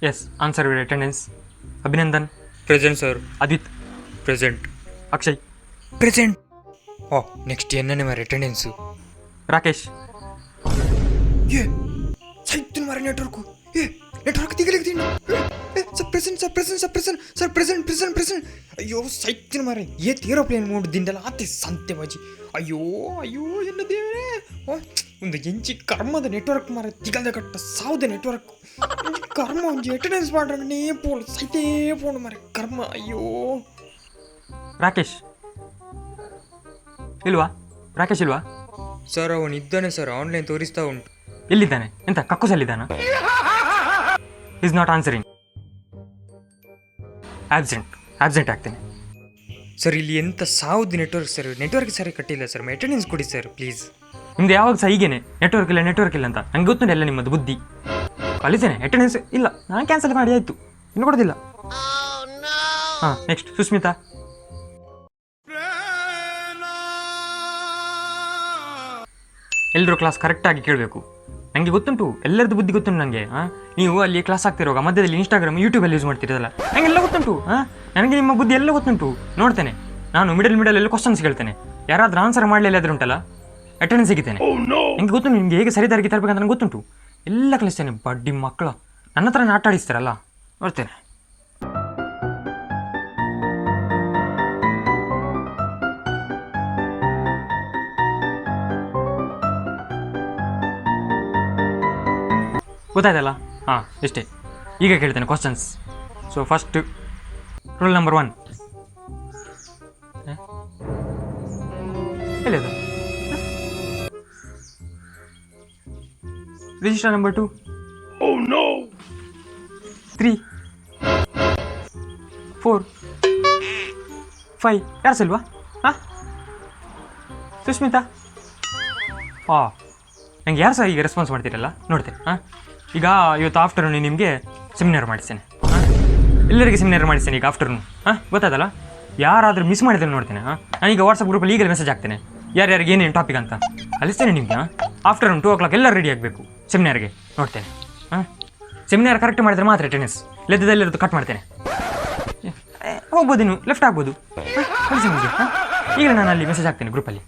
Yes, answer with attendance. Abhinandan. Present, sir. Adit. Present. Akshay. Present. Oh, next ಏನನೇ ಮಾರ attendance. Rakesh. ಏ ಸೈತ್ ಮಾರ network. ಏ network ತಿಗಲಿಗ್ತೀನಿ. Sir present sir present sir present sir present present present. ಅಯ್ಯೋ ಸೈತ್ ಮಾರ ಏತ್ aeroplane mode ದಿಂದಲ್ಲ ಆತೆ ಸಂತೆ ಬಾಜಿ. ಅಯ್ಯೋ ಅಯ್ಯೋ ಎನ್ನ ದೇವರೇ. ಒಂದು ಎಂಚಿ ಕರ್ಮದ ನೆಟ್ವರ್ಕ್ ಮಾರ ತಿಗಲ್ದ ಕಟ್ಟ ಸಾವುದ ನೆಟ್ವರ್ಕ್. ಕರ್ಮ ಒಂಜಿ ಅಟೆಂಡೆನ್ಸ್ ಮಾಡ್ರಂಗನೇ ಪೋಲ್ ಸೈತೇ ಪೋಣ ಮಾರ ಕರ್ಮ. ಅಯ್ಯೋ ರಾಕೇಶ್ ಇಲ್ವಾ? ರಾಕೇಶ್ ಇಲ್ವಾ? ಸರ್ ಅವನು ಇದ್ದಾನೆ ಸರ್, ಆನ್ಲೈನ್ ತೋರಿಸ್ತಾ ಉಂಟು. ಎಲ್ಲಿದ್ದಾನೆ? ಎಂತ ಕಕ್ಕುಸಲ್ಲಿದ್ದಾನ? Is not answering. ಆಬ್ಸೆಂಟ್ ಆಗ್ತೇನೆ ಸರ್. ಇಲ್ಲಿ ಎಂತ ಸಾವುದು ನೆಟ್ವರ್ಕ್ ಸರ್, ನೆಟ್ವರ್ಕ್ ಸರಿ ಕಟ್ಟಿಲ್ಲ ಸರ್. ಅಟೆಂಡೆನ್ಸ್ ಕೊಡಿ ಸರ್ ಪ್ಲೀಸ್. ನಿಮ್ದು ಯಾವಾಗ ಸಹ ಹೀಗೇನೆ ನೆಟ್ವರ್ಕ್ ಇಲ್ಲ ಅಂತ ನಂಗೆ ಗೊತ್ತುಂಟು ಎಲ್ಲ ನಿಮ್ಮದು ಬುದ್ಧಿ. ಕಲಿತೇನೆ ಅಟೆಂಡೆನ್ಸ್ ಇಲ್ಲ, ನಾನು ಕ್ಯಾನ್ಸಲ್ ಮಾಡಿ ಆಯಿತು, ಇನ್ನು ಕೊಡೋದಿಲ್ಲ. ಹಾಂ, ನೆಕ್ಸ್ಟ್ ಸುಸ್ಮಿತಾ. ಎಲ್ಲರೂ ಕ್ಲಾಸ್ ಕರೆಕ್ಟಾಗಿ ಕೇಳಬೇಕು. ನನಗೆ ಗೊತ್ತುಂಟು, ಎಲ್ಲರದ್ದು ಬುದ್ಧಿ ಗೊತ್ತುಂಟು ನನಗೆ. ನೀವು ಅಲ್ಲಿ ಕ್ಲಾಸ್ ಆಗ್ತಿರುವಾಗ ಮಧ್ಯದಲ್ಲಿ ಇನ್ಸ್ಟಾಗ್ರಾಮ್ ಯೂಟ್ಯೂಬಲ್ಲಿ ಯೂಸ್ ಮಾಡ್ತಿರೋದಲ್ಲ, ನನಗೆಲ್ಲ ಗೊತ್ತುಂಟು. ನನಗೆ ನಿಮ್ಮ ಬುದ್ಧಿ ಎಲ್ಲ ಗೊತ್ತುಂಟು, ನೋಡ್ತೇನೆ ನಾನು. ಮಿಡಲ್ ಕ್ವಶನ್ಸ್ ಕೇಳ್ತೇನೆ, ಯಾರಾದ್ರೂ ಆನ್ಸರ್ ಮಾಡಲಿಲ್ಲ ಆದ್ರೆ ಉಂಟಲ್ಲ ಅಟೆಂಡೆನ್ಸ್ ಸಿಗುತ್ತೇನೆ. ನನಗೆ ಗೊತ್ತುಂಟು ನಿಮಗೆ ಹೇಗೆ ಸರಿದಾರಿಗೆ ತರಬೇಕಂತ ನನಗೆ ಗೊತ್ತುಂಟು, ಎಲ್ಲ ಕಲಿಸ್ತೇನೆ. ಬಡ್ಡಿ ಮಕ್ಕಳು ನನ್ನ ಹತ್ರ ಆಟ ಆಡಿಸ್ತಾರಲ್ಲ, ನೋಡ್ತೇನೆ. ಗೊತ್ತಾಯ್ತಲ್ಲ? ಹಾಂ, ಇಷ್ಟೇ. ಈಗ ಕೇಳ್ತೇನೆ questions. So first rule number 1 ಎಲ್ಲಿದೆ? ರಿಜಿಸ್ಟರ್ ನಂಬರ್ 2 3 4 5 ಯಾರು ಸಲ್ವಾ? ಹಾಂ, ಸುಸ್ಮಿತಾ. ಹಾಂ, ನಂಗೆ ಯಾರು ಸಹ ಈಗ ರೆಸ್ಪಾನ್ಸ್ ಮಾಡ್ತೀರಲ್ಲ, ನೋಡ್ತೇನೆ. ಹಾಂ, ಈಗ ಇವತ್ತು ಆಫ್ಟರ್ನೂನ್ ನಿಮಗೆ ಸೆಮಿನಾರ್ ಮಾಡಿಸ್ತೇನೆ. ಎಲ್ಲರಿಗೆ ಸೆಮಿನಾರ್ ಮಾಡಿಸ್ತೇನೆ ಈಗ ಆಫ್ಟರ್ನೂನ್. ಗೊತ್ತಾದಲ್ಲ? ಯಾರಾದರೂ ಮಿಸ್ ಮಾಡಿದ್ರೆ ನೋಡ್ತೇನೆ. ನಾನೀಗ ವಾಟ್ಸಪ್ ಗ್ರೂಪಲ್ಲಿ ಈಗಲೇ ಮೆಸೇಜ್ ಹಾಕ್ತೇನೆ, ಯಾರ್ಯಾರಿಗೆ ಏನೇನು ಟಾಪಿಕ್ ಅಂತ ಕಲಿಸ್ತೇನೆ ನಿಮಗೆ. ಆಫ್ಟರ್ನೂನ್ 2 o'clock ಎಲ್ಲರೂ ರೆಡಿ ಆಗಬೇಕು ಸೆಮಿನಾರ್ಗೆ, ನೋಡ್ತೇನೆ. ಸೆಮಿನಾರ್ ಕರೆಕ್ಟ್ ಮಾಡಿದ್ರೆ ಮಾತ್ರ ಅಟೆಂಡೆನ್ಸ್, ಲೆದ್ದದಲ್ಲಿರೋದು ಕಟ್ ಮಾಡ್ತೇನೆ. ಹೋಗ್ಬೋದು, ನೀವು ಲೆಫ್ಟ್ ಆಗ್ಬೋದು. ಕಳಿಸಿ ನಿಮಗೆ. ಈಗಲೇ ನಾನು ಅಲ್ಲಿ ಮೆಸೇಜ್ ಹಾಕ್ತೇನೆ ಗ್ರೂಪಲ್ಲಿ.